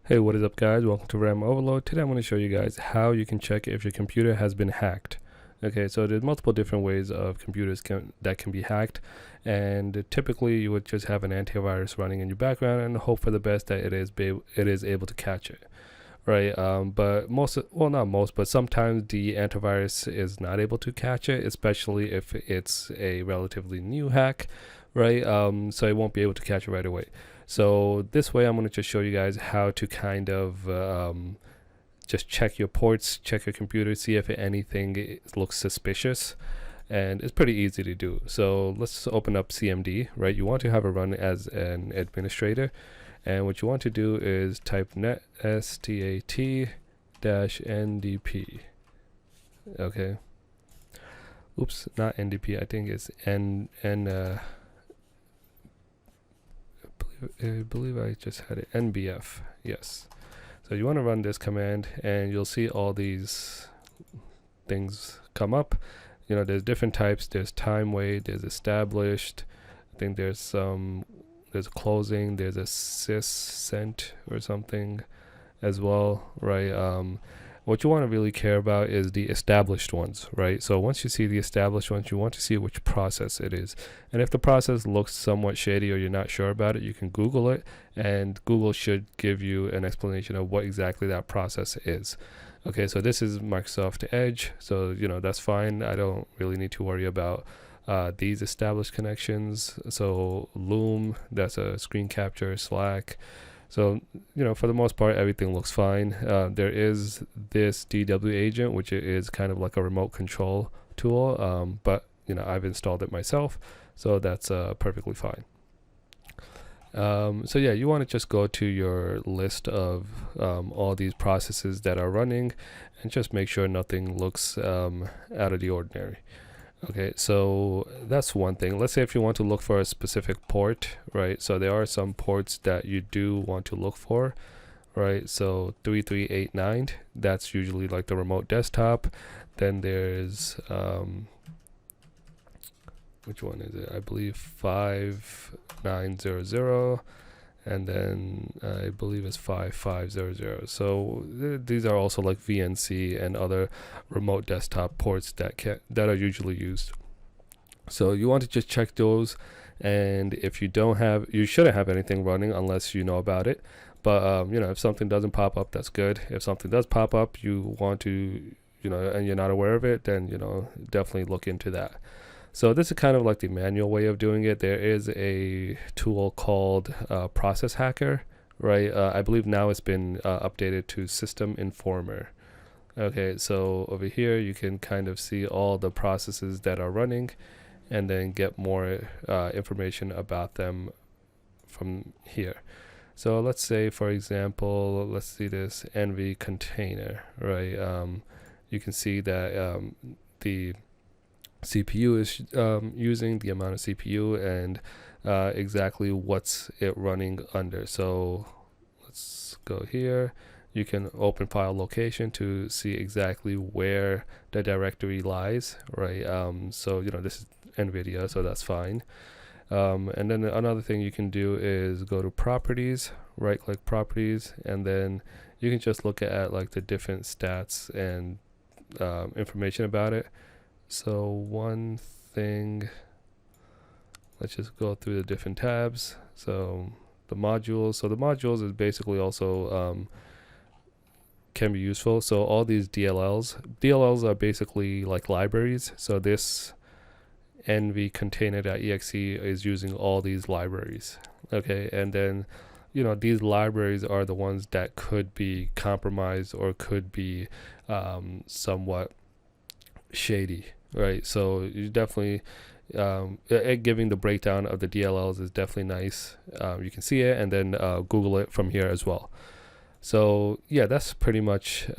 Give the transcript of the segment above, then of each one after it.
Hey, what is up guys? Welcome to RAM Overload. Today I'm going to show you guys how you can check if your computer has been hacked. Okay, so there's multiple different ways of computers that can be hacked, and typically you would just have an antivirus running in your background and hope for the best that it is able to catch it. Right, but not most, but sometimes the antivirus is not able to catch it, especially if it's a relatively new hack, right? So it won't be able to catch it right away. So this way, I'm going to just show you guys how to kind of just check your ports, check your computer, see if anything looks suspicious, and it's pretty easy to do. So let's open up CMD, right? You want to have it run as an administrator. And what you want to do is type net stat-ndp. Okay. Oops, not ndp. I think it's I believe I just had it nbf. Yes. So you want to run this command, and you'll see all these things come up. You know, there's different types. There's time weight. There's established. I think there's there's closing, there's a syscent or something as well, right? What you want to really care about is the established ones, right? So once you see the established ones, you want to see which process it is. And if the process looks somewhat shady or you're not sure about it, you can Google it, and Google should give you an explanation of what exactly that process is. Okay, so this is Microsoft Edge, so you know that's fine. I don't really need to worry about these established connections. So Loom, that's a screen capture, Slack. So you know, for the most part, everything looks fine. There is this DW agent, which is kind of like a remote control tool, but you know, I've installed it myself, so that's perfectly fine. So yeah, you want to just go to your list of all these processes that are running and just make sure nothing looks out of the ordinary. Okay, so that's one thing. Let's say if you want to look for a specific port, right? So there are some ports that you do want to look for, right? So 3389, that's usually like the remote desktop. Then there's, which one is it? I believe 5900. And then I believe it's 5500. So these are also like VNC and other remote desktop ports that are usually used. So you want to just check those, and if you don't have, you shouldn't have anything running unless you know about it. But you know, if something doesn't pop up, that's good. If something does pop up, you want to, you know, and you're not aware of it, then you know, definitely look into that. So this is kind of like the manual way of doing it. There is a tool called Process Hacker, right? I believe now it's been updated to System Informer. Okay, so over here you can kind of see all the processes that are running, and then get more information about them from here. So let's say, for example, let's see this NV container, right? You can see that the CPU is using, the amount of CPU, and exactly what's it running under. So let's go here. You can open file location to see exactly where the directory lies, right? So you know, this is NVIDIA, so that's fine. And then another thing you can do is go to properties, right click properties, and then you can just look at like the different stats and information about it. So one thing, let's just go through the different tabs. So the modules, is basically also can be useful. So all these DLLs are basically like libraries. So this nv container.exe is using all these libraries. Okay, and then you know, these libraries are the ones that could be compromised or could be somewhat shady, right? So you definitely giving the breakdown of the DLLs is definitely nice. You can see it and then Google it from here as well. So yeah, that's pretty much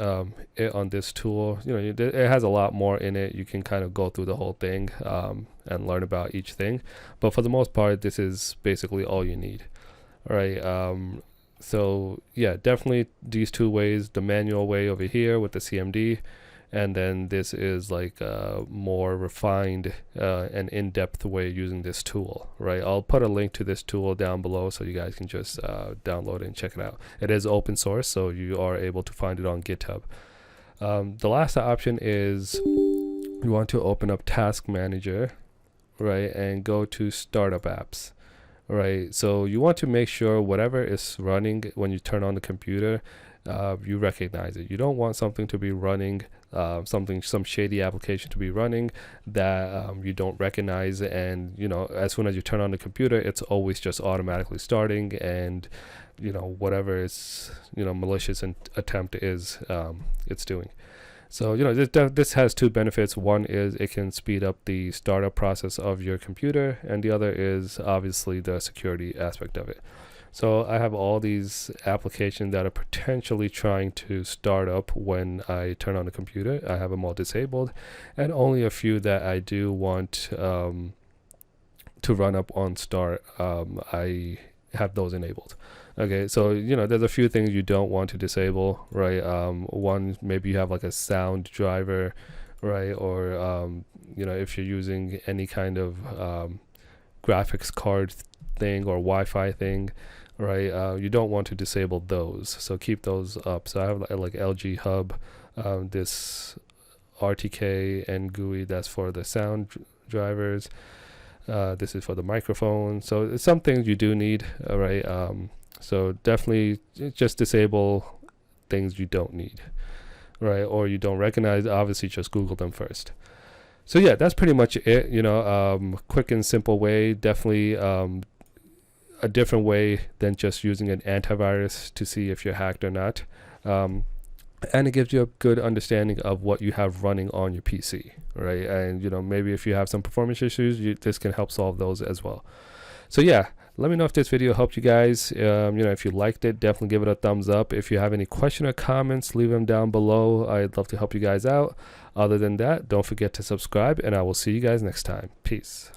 it on this tool. You know, it has a lot more in it. You can kind of go through the whole thing and learn about each thing, but for the most part, this is basically all you need. All right. So yeah, definitely these two ways: the manual way over here with the CMD, and then this is like a more refined and in-depth way using this tool, right? I'll put a link to this tool down below so you guys can just download it and check it out. It is open source, so you are able to find it on GitHub. The last option is you want to open up Task Manager, right, and go to Startup Apps, right? So you want to make sure whatever is running when you turn on the computer, you recognize it. You don't want something to be running, some shady application to be running that you don't recognize, and as soon as you turn on the computer, it's always just automatically starting, and whatever its malicious attempt is, it's doing. So this has two benefits. One is it can speed up the startup process of your computer, and the other is obviously the security aspect of it. So I have all these applications that are potentially trying to start up when I turn on the computer. I have them all disabled, and only a few that I do want to run up on start, I have those enabled. Okay, so there's a few things you don't want to disable, right? One, maybe you have like a sound driver, right? Or if you're using any kind of graphics card thing or Wi-Fi thing, right? You don't want to disable those, so keep those up. So I have like LG Hub, this RTK and GUI, that's for the sound drivers. This is for the microphone. So it's some things you do need, right? So definitely just disable things you don't need, right? Or you don't recognize. Obviously, just Google them first. So yeah, that's pretty much it. Quick and simple way. Definitely a different way than just using an antivirus to see if you're hacked or not. And it gives you a good understanding of what you have running on your PC, right? And maybe if you have some performance issues, this can help solve those as well. So yeah, let me know if this video helped you guys. If you liked it, definitely give it a thumbs up. If you have any question or comments, leave them down below. I'd love to help you guys out. Other than that, don't forget to subscribe, and I will see you guys next time. Peace.